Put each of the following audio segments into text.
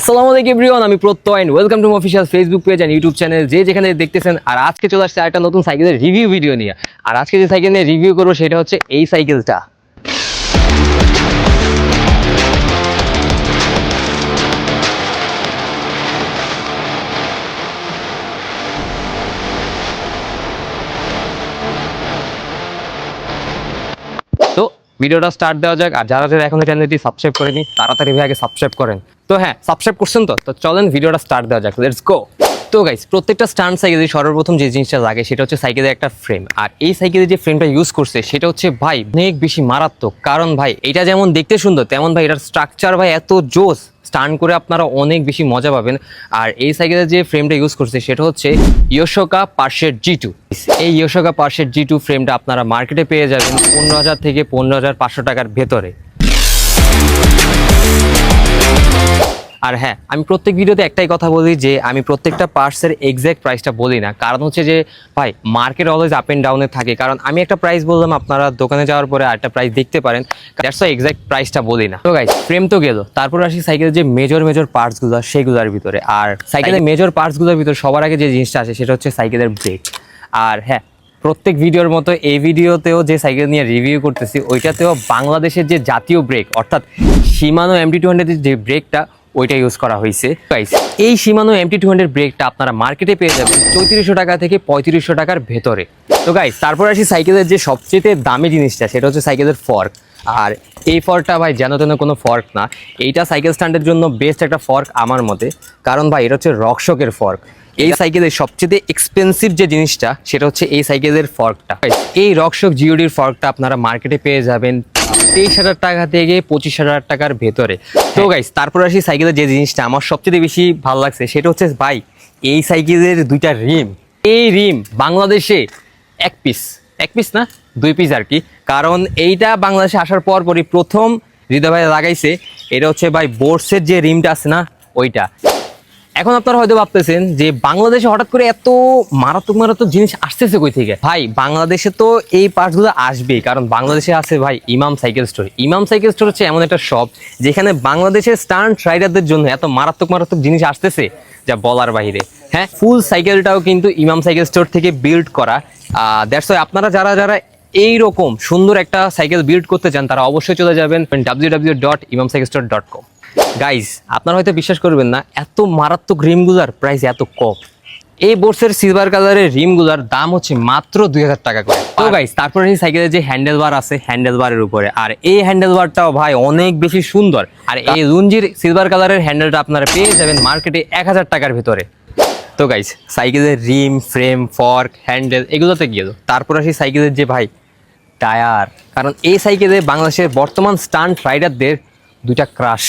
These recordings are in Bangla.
আসসালামু আলাইকুম এভরিওয়ান, আমি Pratyay and welcome to my official Facebook page and YouTube channel যেখানে দেখতেছেন। আর আজকে চলে আসছে একটা নতুন সাইকেলের রিভিউ ভিডিও নিয়ে। আর আজকে যে সাইকেল নিয়ে রিভিউ করবো সেটা হচ্ছে এই সাইকেলটা। তো ভিডিওটা স্টার্ট দেওয়া যাক। আর যারা যারা এখন চ্যানেলটি সাবস্ক্রাইব করেনি তাড়াতাড়ি আগে সাবস্ক্রাইব করেন। তো হ্যাঁ, সাবস্ক্রাইব করছেন তো চলেন ভিডিওটা স্টার্ট দেওয়া যাক, লেটস গো। তো গাইস, প্রত্যেকটা স্ট্যান্ড সাইকেলে সর্বপ্রথম যে জিনিসটা লাগে সেটা হচ্ছে সাইকেলের একটা ফ্রেম। আর এই সাইকেলে যে ফ্রেমটা ইউজ করছে সেটা হচ্ছে ভাই অনেক বেশি মারাত্মক। কারণ ভাই এটা যেমন দেখতে সুন্দর তেমন ভাই এটার স্ট্রাকচার ভাই এত জোস, স্টান্ট করে আপনারা অনেক বেশি মজা পাবেন। আর এই সাইকেলের যে ফ্রেমটা ইউজ করছে সেটা হচ্ছে ইয়োশিকা পারশেট G2। এই ইয়োশিকা পারশেট G2 ফ্রেমটা আপনারা মার্কেটে পেয়ে যাবেন 15,000 থেকে 15,500 টাকার ভেতরে। আর হ্যাঁ, আমি প্রত্যেক ভিডিওতে একটাই কথা বলি যে আমি প্রত্যেকটা পার্টসের এক্স্যাক্ট প্রাইসটা বলি না। কারণ হচ্ছে যে ভাই মার্কেট অলওয়েজ আপ অ্যান্ড ডাউনে থাকে। কারণ আমি একটা প্রাইস বললাম, আপনারা দোকানে যাওয়ার পরে আরেকটা প্রাইস দেখতে পারেন, দ্যাটস ওয়াই এক্স্যাক্ট প্রাইসটা বলি না। তো গাইস, ফ্রেম তো গেল, তারপর আসি সাইকেলের যে মেজর পার্টসগুলো সেগুলোর ভিতরে। আর সাইকেলের মেজর পার্টসগুলোর ভিতরে সবার আগে যে জিনিসটা আসে সেটা হচ্ছে সাইকেলের ব্রেক। আর হ্যাঁ, প্রত্যেক ভিডিওর মতো এই ভিডিওতেও যে সাইকেল নিয়ে রিভিউ করতেছি ওইটাতেও বাংলাদেশের যে জাতীয় ব্রেক অর্থাৎ শিমানো MT200 যে ব্রেকটা ওইটা ইউজ করা হয়েছে। গাইস, এই শিমানো MT200 ব্রেকটা আপনারা মার্কেটে পেয়ে যাবেন 3400 টাকা থেকে 3500 টাকার ভেতরে। তো গাইস, তারপর আসি সাইকেলের যে সবচেয়ে দামি জিনিসটা সেটা হচ্ছে সাইকেলের ফর্ক। আর এই ফর্কটা ভাই যেন তেন কোনো ফর্ক না, এইটা সাইকেল স্ট্যান্ডের জন্য বেস্ট একটা ফর্ক আমার মতে। কারণ ভাই এটা হচ্ছে রকশকের ফর্ক। এই সাইকেলের সবচেয়ে এক্সপেন্সিভ যে জিনিসটা সেটা হচ্ছে এই সাইকেলের ফর্কটা। এই রকশক জিওডির ফর্কটা আপনারা মার্কেটে পেয়ে যাবেন 23,000 টাকা থেকে 25,000 টাকার ভেতরে। তো গাইস, তারপর আসি সাইকেলের যে জিনিসটা আমার সবচেয়ে বেশি ভালো লাগছে সেটা হচ্ছে ভাই এই সাইকেলের দুইটা রিম। এই রিম বাংলাদেশে এক পিস না 2 পিস আর কি। কারণ এইটা বাংলাদেশে আসার পরই প্রথম হৃদয় ভাই লাগাইছে। এটা হচ্ছে ভাই বোর্ডসের যে রিমটা আছে না ওইটা। এখন আপনারা হয়তো ভাবতেছেন যে বাংলাদেশে হঠাৎ করে এত মারাত্মক জিনিস আসতেছে কই থেকে। ভাই বাংলাদেশে তো এই পার্টসগুলো আসবেই, কারণ বাংলাদেশে আছে ভাই ইমাম সাইকেল স্টোর। ইমাম সাইকেল স্টোর হচ্ছে এমন একটা শপ যেখানে বাংলাদেশের স্টান্ট রাইডারদের জন্য এত মারাত্মক জিনিস আসতেছে যা বলার বাইরে। হ্যাঁ, ফুল সাইকেলটাও কিন্তু ইমাম সাইকেল স্টোর থেকে বিল্ড করা। দ্যাটস ওয়াই আপনারা যারা এইরকম সুন্দর একটা সাইকেল বিল্ড করতে চান তারা অবশ্যই চলে যাবেন www.imamcyclestore.com। গাইজ, আপনারা হয়তো বিশ্বাস করবেন না এত মারাত্মক রিমগুলার প্রাইস এত কম। এই বোর্ডসের সিলভার কালারের রিমগুলার দাম হচ্ছে মাত্র 2,000 টাকা করে। তো গাইজ, তারপরে এই সাইকেলের যে হ্যান্ডেল বার আছে হ্যান্ডেল বারের উপরে, আর এই হ্যান্ডেল বারটাও ভাই অনেক বেশি সুন্দর। আর এই লুঞ্জির সিলভার কালারের হ্যান্ডেলটা আপনারা পেয়ে যাবেন মার্কেটে 1,000 টাকার ভিতরে। তো গাইজ, সাইকেলের রিম, ফ্রেম, ফর্ক, হ্যান্ডেল এগুলোতে গেল। তারপর আসি সাইকেলের যে ভাই টায়ার। কারণ এই সাইকেলে বাংলাদেশের বর্তমান স্টান্ট রাইডারদের দুইটা ক্রাশ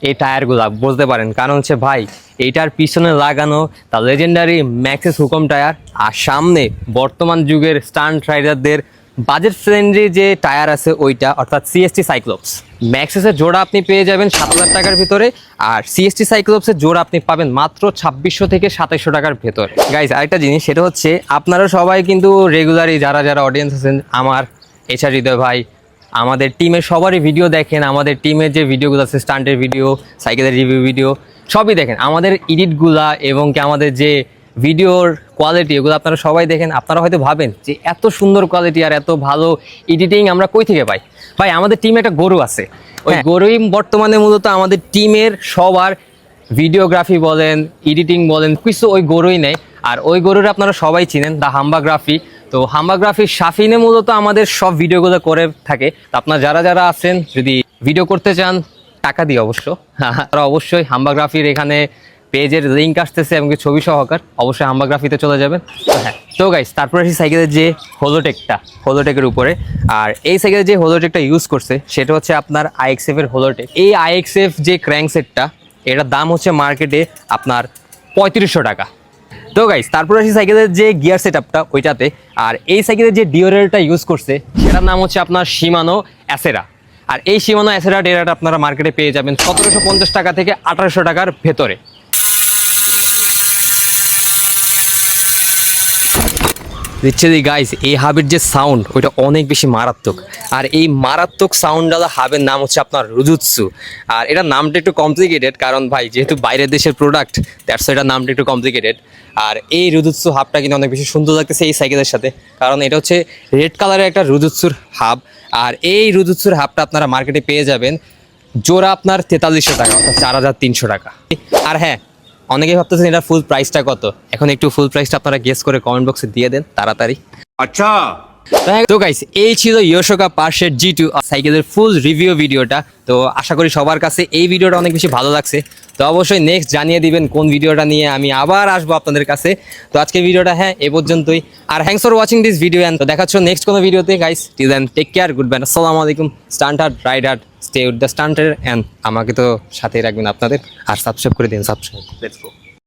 এই টায়ারগুলা বলতে পারেন। কারণ হচ্ছে ভাই এইটার পিছনে লাগানো দ্য লেজেন্ডারি ম্যাক্সিস হুকম টায়ার, আর সামনে বর্তমান যুগের স্টান্ট রাইডারদের বাজেট ফ্রেন্ডলি যে টায়ার আছে ওইটা অর্থাৎ CST সাইক্লোপস। ম্যাক্সিসের জোড়া আপনি পেয়ে যাবেন 7,000 টাকার ভিতরে, আর CST সাইক্লোপসের জোড়া আপনি পাবেন মাত্র 2600 থেকে 2700 টাকার ভেতরে। গাইজ, আরেকটা জিনিস সেটা হচ্ছে আপনারা সবাই কিন্তু রেগুলারই যারা অডিয়েন্স আছেন আমার, এছাড়া হৃদয় ভাই, আমাদের টিমের সবারই ভিডিও দেখেন। আমাদের টিমের যে ভিডিওগুলো আছে স্টান্টের ভিডিও, সাইকেলের রিভিউ ভিডিও সবই দেখেন। আমাদের এডিটগুলা এবং কি আমাদের যে ভিডিওর কোয়ালিটি এগুলো আপনারা সবাই দেখেন। আপনারা হয়তো ভাবেন যে এত সুন্দর কোয়ালিটি আর এত ভালো এডিটিং আমরা কই থেকে পাই। ভাই আমাদের টিমে একটা গরু আছে, ওই গরুই বর্তমানে মূলত আমাদের টিমের সবার ভিডিওগ্রাফি বলেন, এডিটিং বলেন, কিছু ওই গরুই নেয়। আর ওই গরুর আপনারা সবাই চিনেন, দ্য হাম্বাগ্রাফি। তো হাম্বাগ্রাফির শাফিনে মূলত আমাদের সব ভিডিওগুলো করে থাকে। তো আপনারা যারা আছেন যদি ভিডিও করতে চান টাকা দিয়ে অবশ্য তারা অবশ্যই হাম্বাগ্রাফির এখানে পেজের লিঙ্ক আসতেছে এবং ছবি সহকার, অবশ্যই হাম্বাগ্রাফিতে চলে যাবেন। হ্যাঁ, তো গাইস, তারপরে আসি সাইকেলের যে হোলোটেকের উপরে। আর এই সাইকেলের যে হোলোটেকটা ইউজ করছে সেটা হচ্ছে আপনার IXF এর হোলোটেক। এই IXF যে ক্র্যাঙ্ক সেটটা এটার দাম হচ্ছে মার্কেটে আপনার 3500 টাকা। তো গাইস, তারপর আসি সাইকেলের যে গিয়ার সেটআপটা ওইটাতে। আর এই সাইকেলের যে ডিওরেলটা ইউজ করছে সেটার নাম হচ্ছে আপনার শিমানো অ্যাসেরা। আর এই শিমানো অ্যাসেরা ডিওরেলটা আপনারা মার্কেটে পেয়ে যাবেন 1750 টাকা থেকে 1800 টাকার ভেতরে। লিটারালি গাইস এই হাবের যে সাউন্ড ওইটা অনেক বেশি মারাত্মক, আর এই মারাত্মক সাউন্ডওয়ালা হাবের নাম হচ্ছে আপনার রুজুৎসু। আর এটার নামটা একটু কমপ্লিকেটেড, কারণ ভাই যেহেতু বাইরের দেশের প্রোডাক্ট দ্যাটস এটার নামটা একটু কমপ্লিকেটেড। আর এই রুজুৎসু হাবটা কিন্তু অনেক বেশি সুন্দর লাগতেছে এই সাইকেলের সাথে, কারণ এটা হচ্ছে রেড কালারের একটা রুজুৎসুর হাব। আর এই রুজুৎসুর হাবটা আপনারা মার্কেটে পেয়ে যাবেন জোড়া আপনার 4300 টাকা, অর্থাৎ 4300 টাকা। আর হ্যাঁ, অনেকেই ভাবতেছেন এটার ফুল প্রাইসটা কত, এখন একটু ফুল প্রাইসটা আপনারা গেস করে কমেন্ট বক্সে দিয়ে দেন তাড়াতাড়ি। अच्छा তো গাইস এই ছিল ইয়োশোকা পার্সের G2 সাইকেলের ফুল রিভিউ ভিডিওটা। তো আশা করি সবার কাছে এই ভিডিওটা অনেক বেশি ভালো লাগছে। তো অবশ্যই নেক্সট জানিয়ে দিবেন কোন ভিডিওটা নিয়ে আমি আবার আসবো আপনাদের কাছে। তো আজকে ভিডিওটা হ্যাঁ এ পর্যন্তই, আর thanks for watching this video and তো দেখাচ্ছ নেক্সট কোনো ভিডিওতে guys. Till then take care, good bye, আসসালামু আলাইকুম। Stunt hard, ride hard, stay with the stunter, and আমাকে তো সাথেই রাখবেন আপনাদের, আর সাবস্ক্রাইব করে দিন, সাবস্ক্রাইব। Let's go.